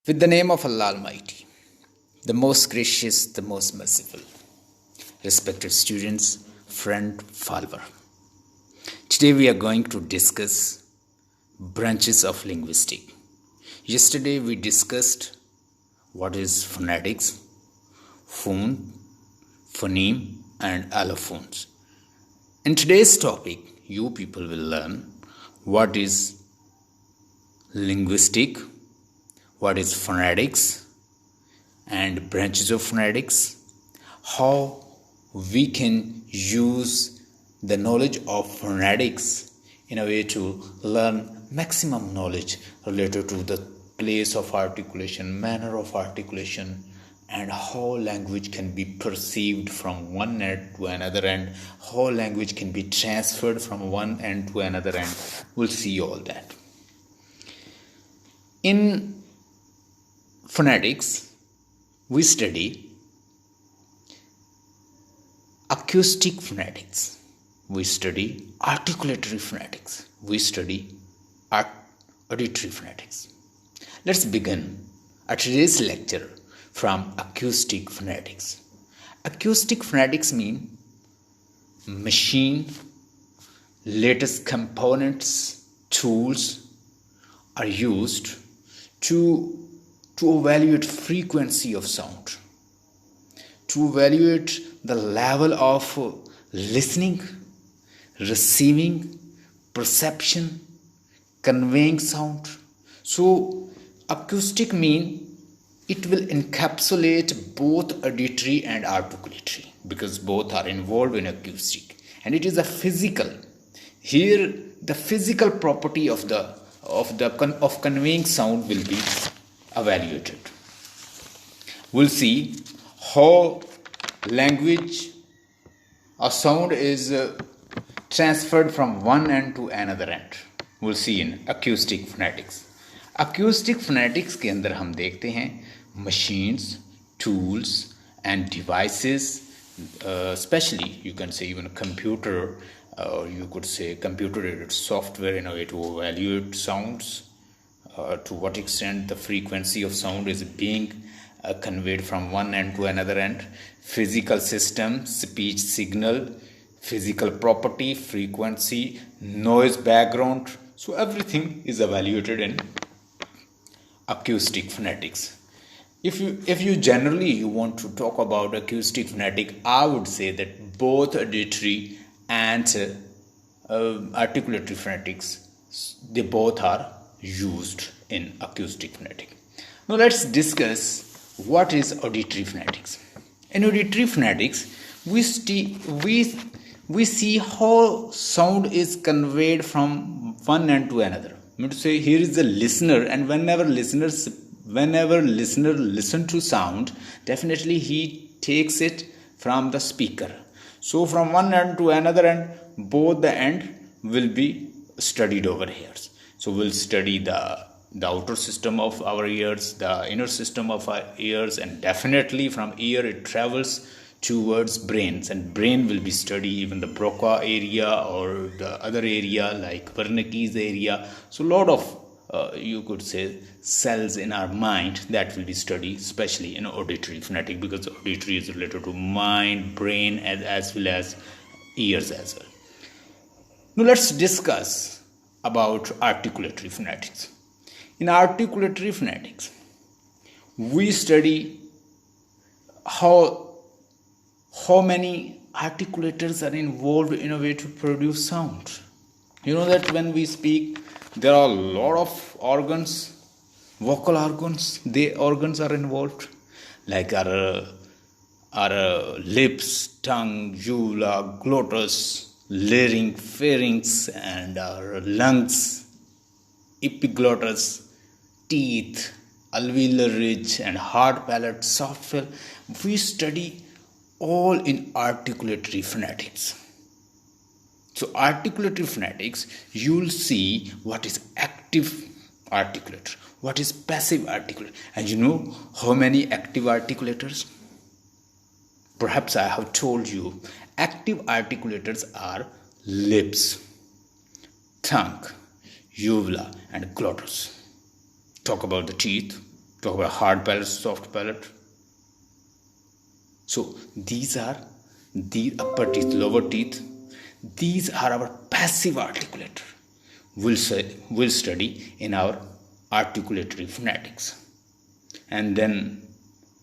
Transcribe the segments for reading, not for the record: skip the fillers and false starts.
With the name of Allah Almighty, the most gracious, the most merciful. Respected students, friend, follower. Today we are going to discuss branches of linguistics. Yesterday we discussed what is phonetics, phone, phoneme, and allophones. In today's topic, you people will learn what is linguistic, what is phonetics and branches of phonetics, how we can use the knowledge of phonetics in a way to learn maximum knowledge related to the place of articulation, manner of articulation, and how language can be perceived from one end to another end, how language can be transferred from one end to another end. We'll see all that. In phonetics, we study acoustic phonetics, we study articulatory phonetics, we study auditory phonetics. Let's begin today's lecture from acoustic phonetics. Acoustic phonetics mean machine, latest components, tools are used to evaluate frequency of sound, to evaluate the level of listening, receiving, perception, conveying sound. So acoustic mean it will encapsulate both auditory and articulatory, because both are involved in acoustic, and it is a physical. Here the physical property of conveying sound will be evaluated. We'll see how language or sound is transferred from one end to another end. We'll see in acoustic phonetics. Acoustic phonetics के अंदर हम देखते हैं machines, tools and devices, especially you can say even a computer, or you could say computer-aided software in a way to evaluate sounds, to what extent the frequency of sound is being conveyed from one end to another end, physical system, speech signal, physical property, frequency, noise background. So everything is evaluated in acoustic phonetics. If you generally want to talk about acoustic phonetic, I would say that both auditory and articulatory phonetics, they both are used in acoustic phonetic. Now let's discuss what is auditory phonetics. In auditory phonetics, we see how sound is conveyed from one end to another. I mean to say, here is the listener, and whenever listener listen to sound, definitely he takes it from the speaker. So from one end to another end, both the end will be studied over here. So we'll study the outer system of our ears, the inner system of our ears, and definitely from ear it travels towards brains, and brain will be studied, even the Broca area or the other area like Wernicke's area. So a lot of you could say cells in our mind that will be studied, especially in auditory phonetic, because auditory is related to mind, brain, as well as ears as well. Now let's discuss about articulatory phonetics. In articulatory phonetics, we study how many articulators are involved in a way to produce sound. You know that when we speak, there are a lot of organs, vocal organs. Organs are involved, like our lips, tongue, uvula, glottis, larynx, pharynx, and our lungs, epiglottis, teeth, alveolar ridge, and hard palate, soft palate. We study all in articulatory phonetics. So articulatory phonetics, you'll see what is active articulator, what is passive articulator. And you know how many active articulators? Perhaps I have told you, active articulators are lips, tongue, uvula, and glottis. Talk about the teeth. Talk about hard palate, soft palate. So these are the upper teeth, lower teeth. These are our passive articulator. We'll study in our articulatory phonetics. And then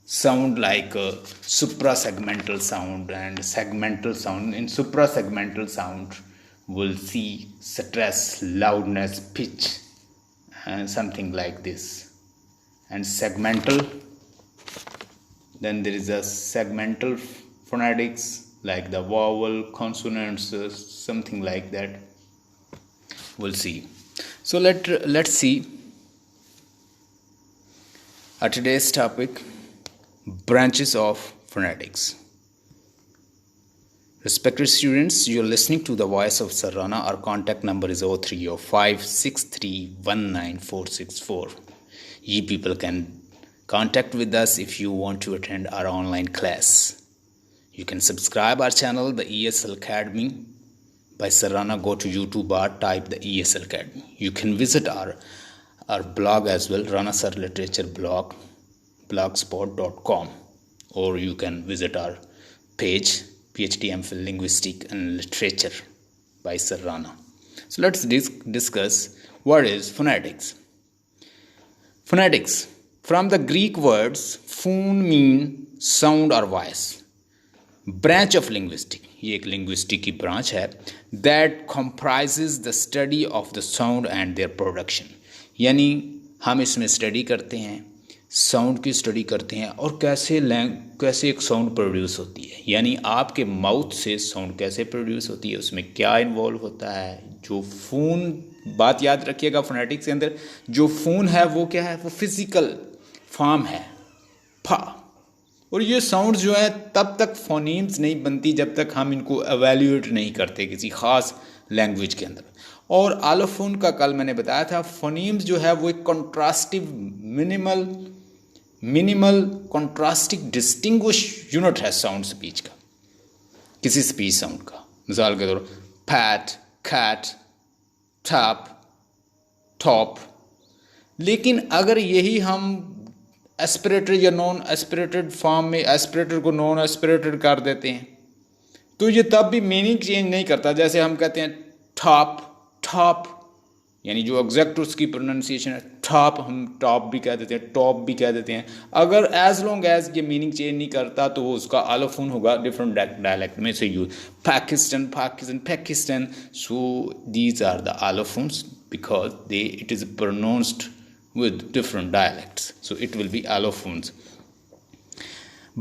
sound like suprasegmental sound and segmental sound. In suprasegmental sound, we'll see stress, loudness, pitch, and something like this. And segmental, then there is a segmental phonetics like the vowel, consonants, something like that. We'll see. So let's see today's topic, branches of phonetics. Respected students, you're listening to the voice of Sir Rana. Our contact number is 030563194464. You people can contact with us if you want to attend our online class. You can subscribe our channel, the ESL Academy. By Sir Rana, go to YouTube bar, type the ESL Academy. You can visit our blog as well, Rana Sir Literature blog, blogspot.com, or you can visit our page, PhD MPhil Linguistic and Literature by Sir Rana. So let's discuss what is phonetics. Phonetics, from the Greek words phone mean sound or voice. Branch of linguistic, ये एक linguistic की branch है, that comprises the study of the sound and their production. यानी हम इसमें study करते हैं, sound की स्टडी करते हैं और कैसे एक साउंड प्रोड्यूस होती है, यानी आपके माउथ से साउंड कैसे प्रोड्यूस होती है, उसमें क्या इन्वॉल्व होता है. जो फोन, बात याद रखिएगा फोनेटिक्स के अंदर, जो फोन है वो क्या है, वो फिजिकल फॉर्म है, फा. और ये साउंड्स जो है तब तक फोनीम्स नहीं बनती जब तक हम इनको एवेल्यूएट नहीं करते किसी ख़ास लैंग्वेज के अंदर. और एलोफोन का कल मैंने बताया था, फोनीम्स जो है वो एक कॉन्ट्रास्टिव मिनिमल कॉन्ट्रास्टिक डिस्टिंग्विश यूनिट है साउंड स्पीच का, किसी स्पीच साउंड का. मिसाल के तौर पैट, कैट, टैप, टॉप. लेकिन अगर यही हम एस्पिरेटेड या नॉन एस्पिरेटेड फॉर्म में एस्पिरेटेड को नॉन एस्पिरेटेड कर देते हैं तो ये तब भी मीनिंग चेंज नहीं करता. जैसे हम कहते हैं टॉप, यानी जो एग्जैक्ट उसकी प्रोनाउंसिएशन है टॉप, हम टॉप भी कह देते हैं, टॉप भी कह देते हैं. अगर एज लॉन्ग एज ये मीनिंग चेंज नहीं करता तो वो उसका एलोफोन होगा डिफरेंट डायलेक्ट में से use. Pakistan. So these are the allophones because it is pronounced with different dialects, so it will be allophones.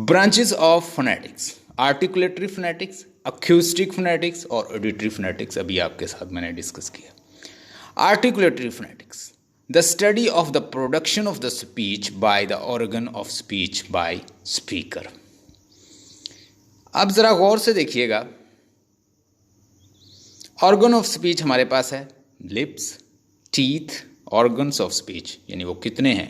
Branches of phonetics: articulatory phonetics, acoustic phonetics और auditory phonetics. अभी आपके साथ मैंने डिस्कस किया. Articulatory phonetics, the study of the production of the speech by the organ of speech by speaker. अब ज़रा गौर से देखिएगा, organ of speech हमारे पास है lips, teeth, organs of speech, यानी वो कितने हैं,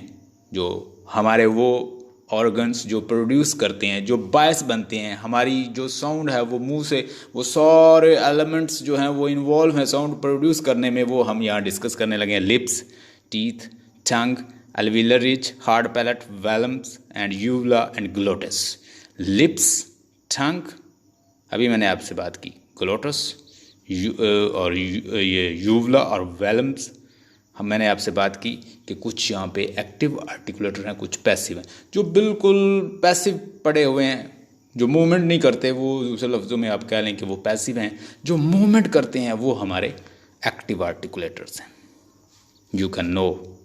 जो हमारे वो ऑर्गन्स जो प्रोड्यूस करते हैं, जो बायस बनते हैं, हमारी जो साउंड है वो मुंह से, वो सारे एलिमेंट्स जो हैं वो इन्वॉल्व हैं साउंड प्रोड्यूस करने में, वो हम यहाँ डिस्कस करने लगे हैं. Lips, teeth, tongue, alveolar ridge, hard palate, valves and uvula and glottis. Lips, tongue, अभी मैंने आपसे बात की, ग्लोटस और ये यूवला और वेलम्स मैंने आपसे बात की कि कुछ यहाँ पे एक्टिव आर्टिकुलेटर हैं, कुछ पैसिव हैं. जो बिल्कुल पैसिव पड़े हुए हैं, जो मूवमेंट नहीं करते, वो दूसरे लफ्ज़ों में आप कह लें कि वो पैसिव हैं. जो मूवमेंट करते हैं वो हमारे एक्टिव आर्टिकुलेटर्स हैं. You can know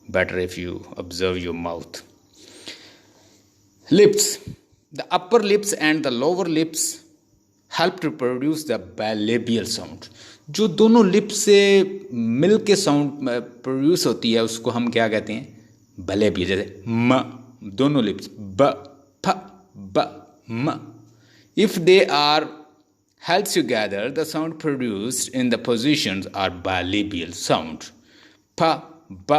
better if you observe your mouth. Lips. The upper lips and the lower lips help to produce the bilabial sound. जो दोनों लिप्स से मिल के साउंड प्रोड्यूस होती है उसको हम क्या कहते हैं, बिलेबियल. जैसे म, दोनों लिप्स ब, फ, ब, म. If they are held together, the sound produced in the positions are bilabial sound. P, b.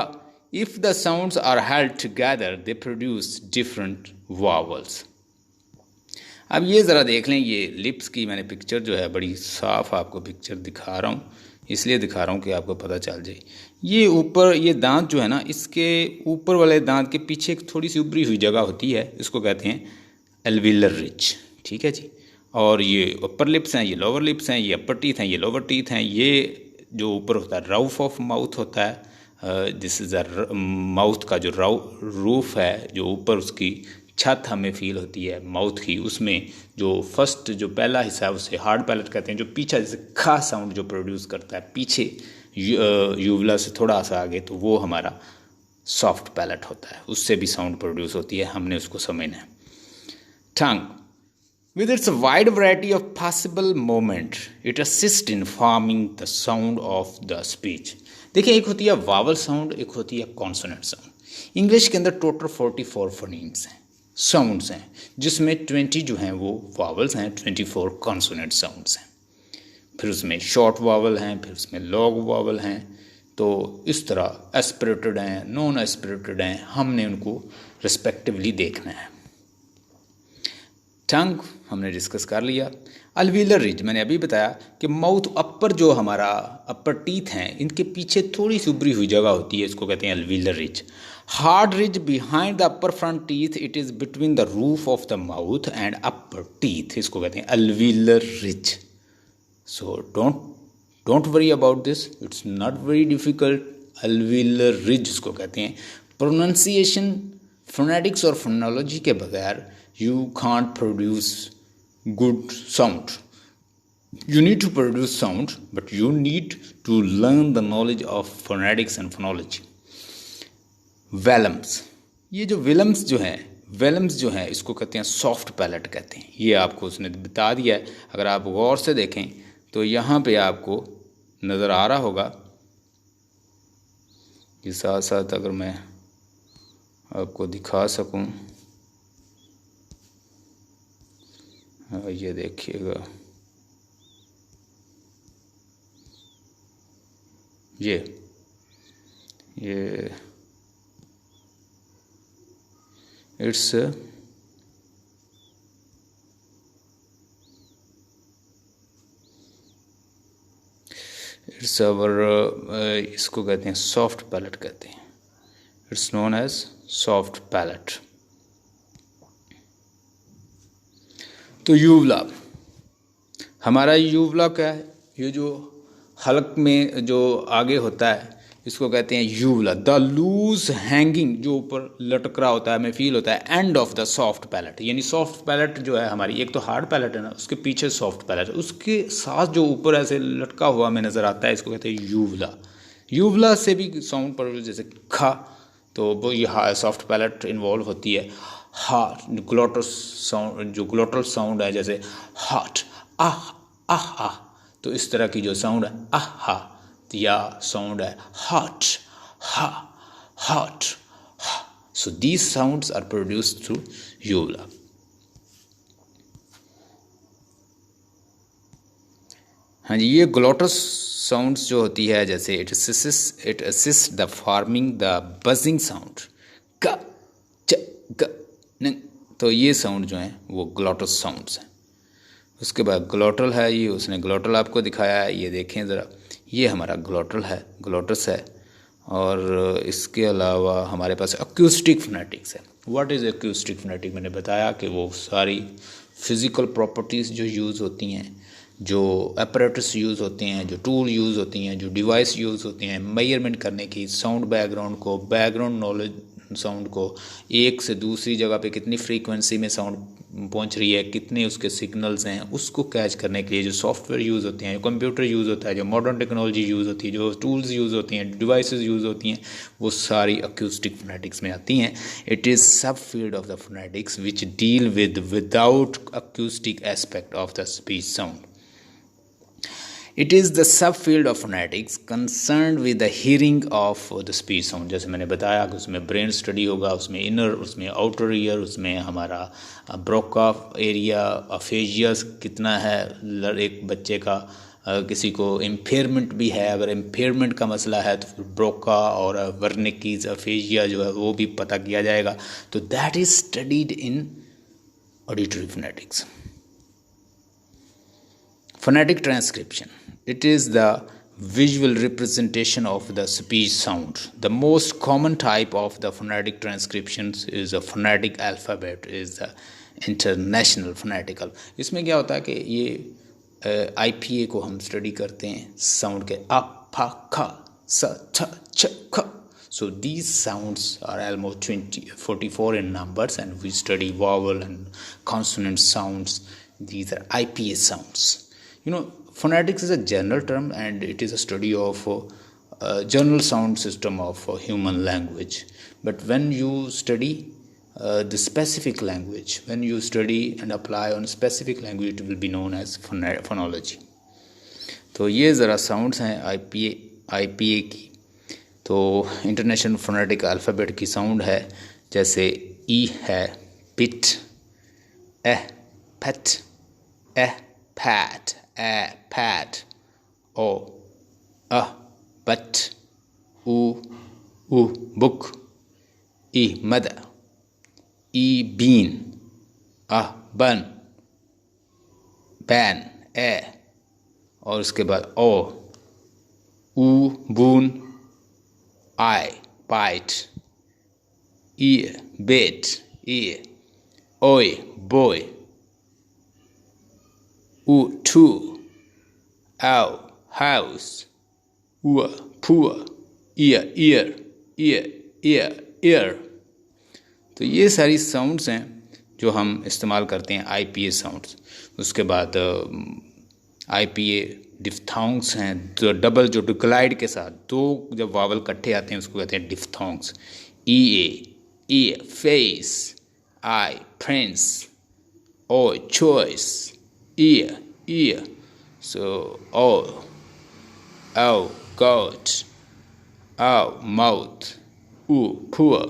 If the sounds are held together, they produce different vowels. अब ये ज़रा देख लें, ये लिप्स की मैंने पिक्चर जो है बड़ी साफ आपको पिक्चर दिखा रहा हूँ. इसलिए दिखा रहा हूँ कि आपको पता चल जाए। ये ऊपर ये दांत जो है ना, इसके ऊपर वाले दांत के पीछे एक थोड़ी सी उभरी हुई जगह होती है, इसको कहते हैं एल्विलर रिज। ठीक है जी। और ये अपर लिप्स हैं, ये लोअर लिप्स हैं, ये अपर टीथ हैं, ये लोअर टीथ हैं। ये जो ऊपर होता है राउफ ऑफ माउथ होता है, दिस इज़ अ माउथ का जो रूफ है, जो ऊपर उसकी छत हमें फील होती है माउथ की, उसमें जो फर्स्ट जो पहला हिस्सा है उसे हार्ड पैलेट कहते हैं। जो पीछे जैसे खा साउंड जो प्रोड्यूस करता है पीछे यूवला से थोड़ा सा आगे, तो वो हमारा सॉफ्ट पैलेट होता है, उससे भी साउंड प्रोड्यूस होती है, हमने उसको समझना है। टंग with its wide variety of possible movement it assists in forming the sound of the speech। देखिए, एक होती है वावल साउंड, एक होती है कॉन्सोनेंट साउंड। इंग्लिश के अंदर टोटल 44 फोनीम्स हैं, साउंड्स हैं, जिसमें 20 जो हैं वो वावल्स हैं, 24 कॉन्सोनेंट साउंड्स हैं। फिर उसमें शॉर्ट वावल हैं, फिर उसमें लॉन्ग वावल हैं। तो इस तरह एस्पिरेटेड हैं, नॉन एस्पिरेटेड हैं, हमने उनको रिस्पेक्टिवली देखना है। टंग हमने डिस्कस कर लिया। अल्विलर रिज मैंने अभी बताया कि माउथ अपर जो हमारा अपर टीथ हैं, इनके पीछे थोड़ी सी उभरी हुई जगह होती है, इसको कहते हैं alveolar ridge. Hard ridge behind the upper front teeth, it is between the roof of the mouth and upper teeth, इसको कहते हैं alveolar ridge. So don't worry about this, it's not very difficult. Alveolar ridge इसको कहते हैं। Pronunciation, phonetics और phonology के बगैर you can't produce good sound. You need to produce sound, but you need to learn the knowledge of phonetics and phonology. Vellums, ये जो विलम्स जो हैं, वेलम्स जो हैं, इसको कहते हैं सॉफ्ट पैलेट कहते हैं। ये आपको उसने बता दिया है। अगर आप गौर से देखें तो यहाँ पे आपको नज़र आ रहा होगा कि साथ साथ अगर मैं आपको दिखा सकूं, ये देखिएगा, ये इट्स आवर, इसको कहते हैं सॉफ्ट पैलेट कहते हैं। It's known as soft palate. तो यूवला, हमारा यूवला क्या है? ये जो हलक में जो आगे होता है, इसको कहते हैं यूवला। द लूज हैंगिंग, जो ऊपर लटक रहा होता है, हमें फील होता है, end of the soft palate. यानी सॉफ्ट पैलेट जो है हमारी, एक तो हार्ड पैलेट है ना, उसके पीछे सॉफ्ट पैलेट है, उसके साथ जो ऊपर ऐसे लटका हुआ हमें नज़र आता है, इसको कहते हैं यूवला। यूवला से भी साउंड पर, जैसे खा, तो वो ये सॉफ्ट पैलेट इन्वॉल्व होती है। ग्लोटल साउंड, जो ग्लोटल साउंड है, जैसे हार्ट, आह आह आह, तो इस तरह की जो साउंड है आह हा, या साउंड है हार्ट हा हार्ट हा। So these sounds are produced through uvula. हाँ जी, ये ग्लोटल साउंड्स जो होती है, जैसे it assist the forming the buzzing sound, क च ग न, तो ये साउंड जो हैं वो ग्लोटल साउंड्स हैं। उसके बाद ग्लोटल है, ये उसने ग्लोटल आपको दिखाया है, ये देखें ज़रा, ये हमारा ग्लोटल है, ग्लोटस है। और इसके अलावा हमारे पास अक्यूस्टिक फोनेटिक्स है। What is acoustic phonetic? मैंने बताया कि वो सारी फिज़िकल प्रॉपर्टीज़ जो यूज़ होती हैं, जो अपरेटस यूज़ होते हैं, जो टूल यूज़ होती हैं, जो डिवाइस यूज़ होते हैं मेजरमेंट करने की, साउंड बैकग्राउंड को, बैकग्राउंड नॉलेज साउंड को, एक से दूसरी जगह पे कितनी फ्रीक्वेंसी में साउंड पहुंच रही है, कितने उसके सिग्नल्स हैं, उसको कैच करने के लिए जो सॉफ्टवेयर यूज़ होते हैं, जो कंप्यूटर यूज़ होता है, जो मॉडर्न टेक्नोलॉजी यूज़ होती है, जो टूल्स यूज़ होती हैं, डिवाइसेस यूज़ होती हैं, वो सारी अक्यूस्टिक फोनेटिक्स में आती हैं। It is subfield of the phonetics which deal without acoustic aspect of the speech sound. It is the subfield of phonetics concerned with the hearing of the speech sound। जैसे मैंने बताया कि उसमें brain study होगा, उसमें inner, उसमें outer ear, उसमें हमारा ब्रोका एरिया, अफेजिया कितना है एक बच्चे का, किसी को इम्पेयरमेंट भी है, अगर इम्पेयरमेंट का मसला है तो फिर ब्रोका और वर्निकीज अफेजिया जो है वो भी पता किया जाएगा। तो that is studied in auditory phonetics. Phonetic transcription, it is the visual representation of the speech sound. The most common type of the phonetic transcriptions is a phonetic alphabet, is the international phonetical. इसमें क्या होता है कि ये IPA को हम study करते हैं साउंड के अ फ ख स छ छ ख. So these sounds are almost 44 in numbers, and we study vowel and consonant sounds. These are IPA sounds. You know, phonetics is a general term, and it is a study of general sound system of human language. But when you study the specific language, when you study and apply on specific language, it will be known as phonology. तो ये ज़रा sounds हैं IPA की. तो international phonetic alphabet की sound है जैसे ई है पिट, ए फट, ए फैट, ए फैट, ओ अ बट, उ बुक, ई मद, ई बीन, अ बन, बैन, ए, और उसके बाद ओ, उ बून, I bite, ear bit, ear, oi boy, two, ow house, poor, ear. तो ये सारी साउंड्स हैं जो हम इस्तेमाल करते हैं IPA साउंड्स. उसके बाद IPA डिफ्थोंग्स हैं, जो डबल जो डिक्लाइड के साथ दो जब वावल इकट्ठे आते हैं उसको कहते हैं डिफ्थोंग्स. ई फेस, आई प्रिंस, ओ चॉइस, ईयर, सो ओ गॉड, ओ माउथ, पुअर.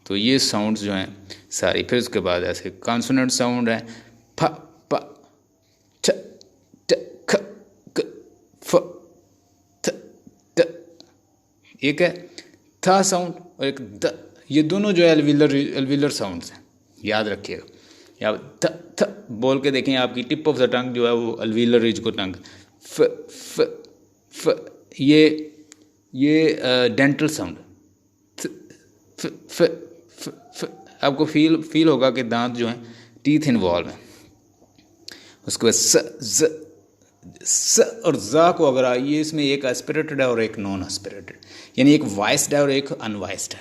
तो ये साउंड्स जो हैं सारी. फिर उसके बाद ऐसे कॉन्सोनेंट साउंड हैं फ प ठ ट ख ग फ थ ट. एक है था साउंड और एक द. ये दोनों जो है एल्विलर साउंड्स हैं, याद रखिएगा. या थ थ बोल के देखें, आपकी टिप ऑफ द टंग जो है वो एल्विलर रिज को टंग. फ फ फ ये डेंटल साउंड. फ फ फ फ आपको फील होगा कि दांत जो हैं टीथ इन्वॉल्व हैं. उसके बाद स और ज़ा को अगर आइए, इसमें एक एस्पिरेटेड है और एक नॉन एस्पिरेटेड, यानी एक वॉइस्ड है और एक अनवॉइस्ड है.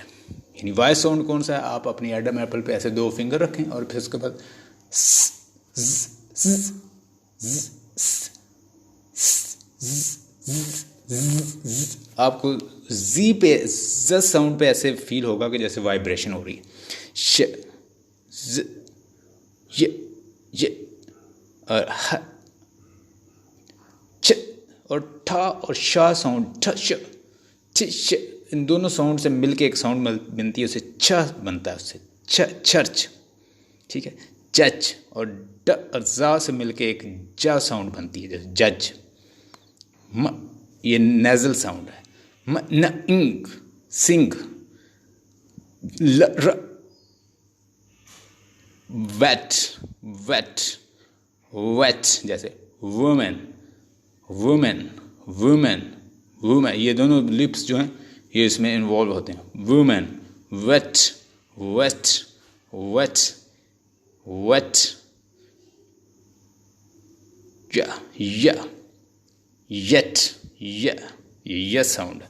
यानी वॉइस साउंड कौन सा है, आप अपनी एडम एप्पल पे ऐसे दो फिंगर रखें और फिर उसके बाद आपको जी पे ज साउंड पे ऐसे फील होगा कि जैसे वाइब्रेशन हो रही है. श ज ये और ह च और ठा और शा साउंड, ठ श ठ श, इन दोनों साउंड से मिलके एक साउंड बनती है, उसे छ बनता है, उससे छ चर्च. ठीक है. जज और ड और जा से मिलके एक जा साउंड बनती है, जैसे जज. म ये नेजल साउंड है. म न इंग सिंग. ल र वेट जैसे वुमेन. ये दोनों लिप्स जो हैं ये इसमें इन्वॉल्व होते हैं. वुमेन, वेट, ये साउंड.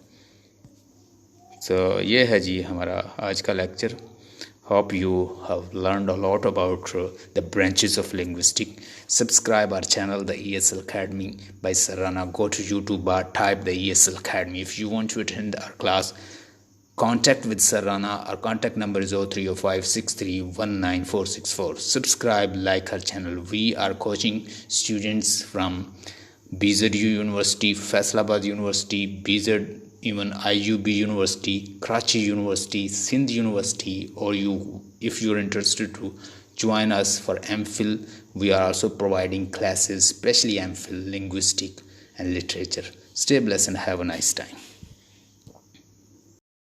तो ये है जी हमारा आज का lecture. Hope you have learned a lot about the branches of linguistics. Subscribe our channel, the ESL Academy by Sarana. Go to YouTube bar, type the ESL Academy. If you want to attend our class, contact with Sarana. Our contact number is 030563194464. Subscribe, like our channel. We are coaching students from BZU University, Faisalabad University, BZ, even IUB University, Karachi University, Sindh University, or if you're interested to join us for MPhil, we are also providing classes, especially MPhil, linguistic and literature. Stay blessed and have a nice time.